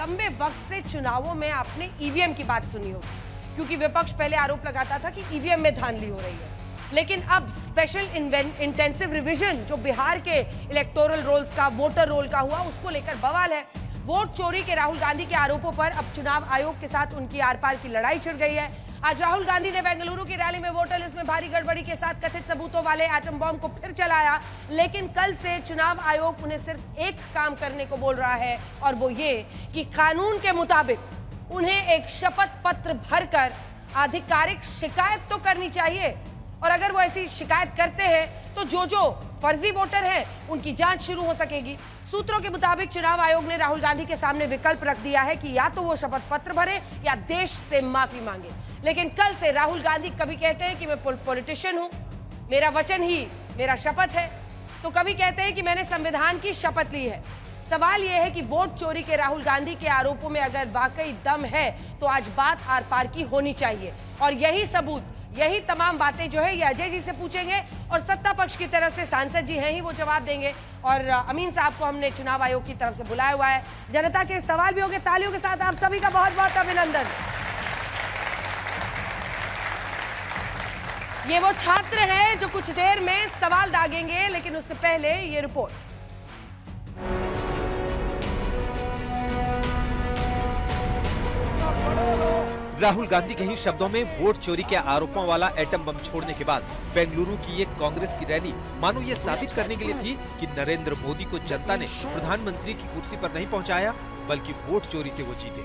लंबे वक्त से चुनावों में आपने ईवीएम की बात सुनी होगी, क्योंकि विपक्ष पहले आरोप लगाता था कि ईवीएम में धांधली हो रही है। लेकिन अब स्पेशल इंटेंसिव रिवीजन जो बिहार के इलेक्टोरल रोल्स का, वोटर रोल का हुआ, उसको लेकर बवाल है। वोट चोरी के राहुल गांधी के आरोपों पर अब चुनाव आयोग के साथ उनकी आर पार की लड़ाई छिड़ गई है। आज राहुल गांधी ने बेंगलुरु की रैली में वोटर लिस्ट में भारी गड़बड़ी के साथ कथित सबूतों वाले एटम बॉम्ब को फिर चलाया। लेकिन कल से चुनाव आयोग उन्हें सिर्फ एक काम करने को बोल रहा है, और वो ये कि कानून के मुताबिक उन्हें एक शपथ पत्र भरकर आधिकारिक शिकायत तो करनी चाहिए, और अगर वो ऐसी शिकायत करते हैं तो जो फर्जी वोटर हैं उनकी जांच शुरू हो सकेगी। सूत्रों के मुताबिक चुनाव आयोग ने राहुल गांधी के सामने विकल्प रख दिया है कि या तो वो शपथ पत्र भरे या देश से माफी मांगे। लेकिन कल से राहुल गांधी कभी कहते हैं कि मैं पॉलिटिशियन हूं, मेरा वचन ही मेरा शपथ है, तो कभी कहते हैं कि मैंने संविधान की शपथ ली है। सवाल यह है कि वोट चोरी के राहुल गांधी के आरोपों में अगर वाकई दम है तो आज बात आर पार की होनी चाहिए, और यही सबूत, यही तमाम बातें जो है ये अजय जी से पूछेंगे, और सत्ता पक्ष की तरफ से सांसद जी हैं ही, वो जवाब देंगे। और अमीन साहब को हमने चुनाव आयोग की तरफ से बुलाया हुआ है। जनता के सवाल भी होंगे। तालियों के साथ आप सभी का बहुत बहुत अभिनंदन। ये वो छात्र हैं जो कुछ देर में सवाल दागेंगे, लेकिन उससे पहले ये रिपोर्ट। राहुल गांधी के ही शब्दों में वोट चोरी के आरोपों वाला एटम बम छोड़ने के बाद बेंगलुरु की एक कांग्रेस की रैली मानो ये साबित करने के लिए थी कि नरेंद्र मोदी को जनता ने प्रधानमंत्री की कुर्सी पर नहीं पहुंचाया, बल्कि वोट चोरी से वो जीते।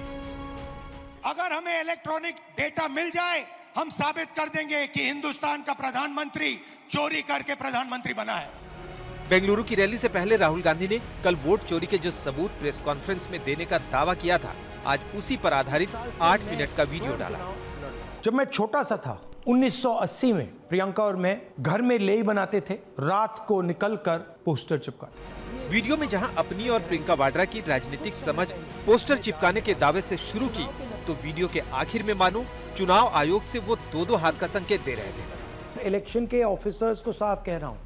अगर हमें इलेक्ट्रॉनिक डेटा मिल जाए, हम साबित कर देंगे कि हिंदुस्तान का प्रधानमंत्री चोरी करके प्रधानमंत्री बना है। बेंगलुरु की रैली से पहले राहुल गांधी ने कल वोट चोरी के जो सबूत प्रेस कॉन्फ्रेंस में देने का दावा किया था, आज उसी पर आधारित 8 मिनट का वीडियो डाला। जब मैं छोटा सा था 1980 में प्रियंका और मैं घर में लेई बनाते थे, रात को निकलकर पोस्टर चिपका। वीडियो में जहां अपनी और प्रियंका वाड्रा की राजनीतिक समझ पोस्टर चिपकाने के दावे से शुरू की, तो वीडियो के आखिर में मानो चुनाव आयोग से वो दो हाथ का संकेत दे रहे थे। इलेक्शन के ऑफिसर्स को साफ कह रहा हूँ,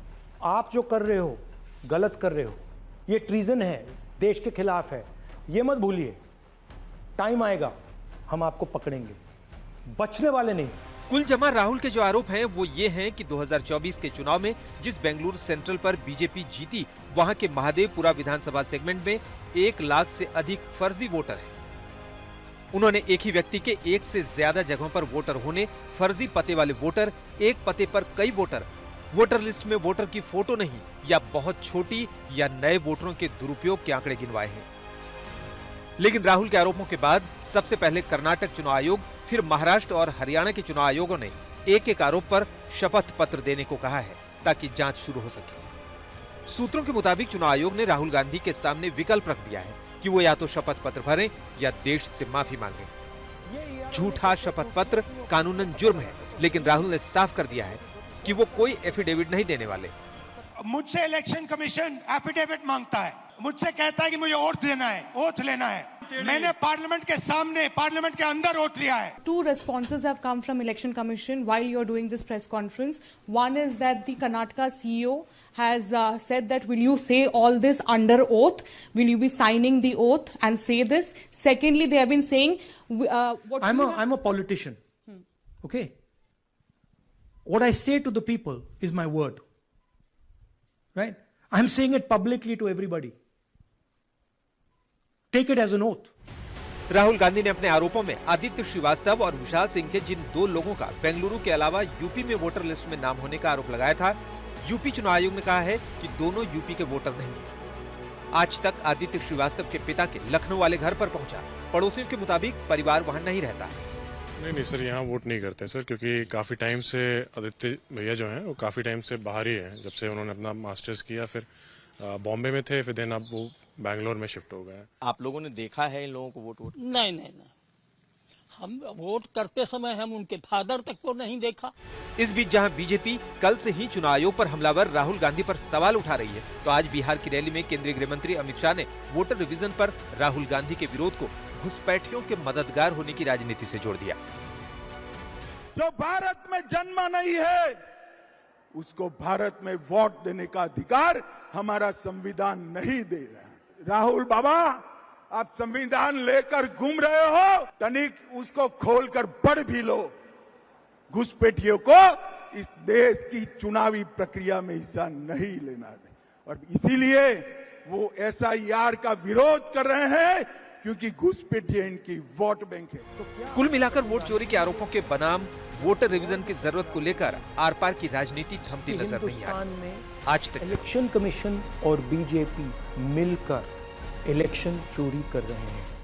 आप जो कर रहे हो गलत कर रहे हो, ये ट्रीजन है, देश के खिलाफ है, ये मत भूलिए। टाइम आएगा हम आपको पकड़ेंगे, बचने वाले नहीं। कुल जमा राहुल के जो आरोप हैं वो ये हैं कि 2024 के चुनाव में जिस बेंगलुरु सेंट्रल पर बीजेपी जीती, वहां के महादेवपुरा विधानसभा सेगमेंट में 1 लाख से अधिक फर्जी वोटर हैं। उन्होंने एक ही व्यक्ति के 1 से ज्यादा जगहों पर वोटर होने, फर्जी पते वाले वोटर, एक पते पर कई वोटर, वोटर लिस्ट में वोटर की फोटो नहीं या बहुत छोटी या नए वोटरों के दुरुपयोग के आंकड़े गिनवाए हैं। लेकिन राहुल के आरोपों के बाद सबसे पहले कर्नाटक चुनाव आयोग, फिर महाराष्ट्र और हरियाणा के चुनाव आयोगों ने एक एक आरोप पर शपथ पत्र देने को कहा है, ताकि जांच शुरू हो सके। सूत्रों के मुताबिक चुनाव आयोग ने राहुल गांधी के सामने विकल्प रख दिया है कि वो या तो शपथ पत्र भरें या देश से माफी मांगे। झूठा शपथ पत्र कानूनन जुर्म है, लेकिन राहुल ने साफ कर दिया है कि वो कोई एफिडेविट नहीं देने वाले। मुझसे इलेक्शन कमीशन एफिडेविट मांगता है, मुझसे कहता है कि मुझे ओथ देना है, ओथ लेना है। मैंने पार्लियामेंट के सामने, पार्लियामेंट के अंदर ओथ लिया है। Two responses have come from Election Commission while you're doing this press conference. One is that the Karnataka CEO has said that will you say all this under oath? Will you be signing the oath and say this? Secondly, they have been saying I'm a politician. Okay. What I say to the people is my word. Right? I'm saying it publicly to everybody. Take it as an oath. Rahul Gandhi ने अपने आरोपों में आदित्य श्रीवास्तव और विशाल सिंह के जिन 2 लोगों का बेंगलुरु के अलावा यूपी में वोटर लिस्ट में नाम होने का आरोप लगाया था, यूपी चुनाव आयोग ने कहा है कि दोनों यूपी के वोटर नहीं। आज तक आदित्य श्रीवास्तव के पिता के लखनऊ वाले घर पर पहुंचा। पड़ोसियों के मुताबिक परिवार वहां नहीं रहता। नहीं सर, यहाँ वोट नहीं करते सर, क्योंकि काफी टाइम से आदित्य भैया जो हैं वो काफी टाइम से बाहर ही हैं। जब से उन्होंने अपना मास्टर्स किया, फिर बॉम्बे में थे, फिर देन अब वो बैंगलोर में शिफ्ट हो गए। आप लोगों ने देखा है इन लोगों को वोट? नहीं, हम वोट करते समय हम उनके फादर तक को नहीं देखा। इस बीच जहां बीजेपी कल से ही चुनाव आयोग पर हमलावर राहुल गांधी पर सवाल उठा रही है, तो आज बिहार की रैली में केंद्रीय गृह मंत्री अमित शाह ने वोटर रिवीजन पर राहुल गांधी के विरोध को घुसपैठियों के मददगार होने की राजनीति से जोड़ दिया। जो भारत में जन्मा नहीं है, उसको भारत में वोट देने का अधिकार हमारा संविधान नहीं दे रहा है। राहुल बाबा, आप संविधान लेकर घूम रहे हो, तनिक उसको खोलकर पढ़ भी लो। घुसपैठियों को इस देश की चुनावी प्रक्रिया में हिस्सा नहीं लेना है और इसीलिए वो SIR का विरोध कर रहे हैं, क्योंकि घुसपैठिए इनकी वोट बैंक है। कुल मिलाकर वोट चोरी के आरोपों के बनाम वोटर रिवीजन की जरूरत को लेकर आर पार की राजनीति थमती नजर नहीं आ रही। आज तक इलेक्शन कमीशन और बीजेपी मिलकर इलेक्शन चोरी कर रहे हैं।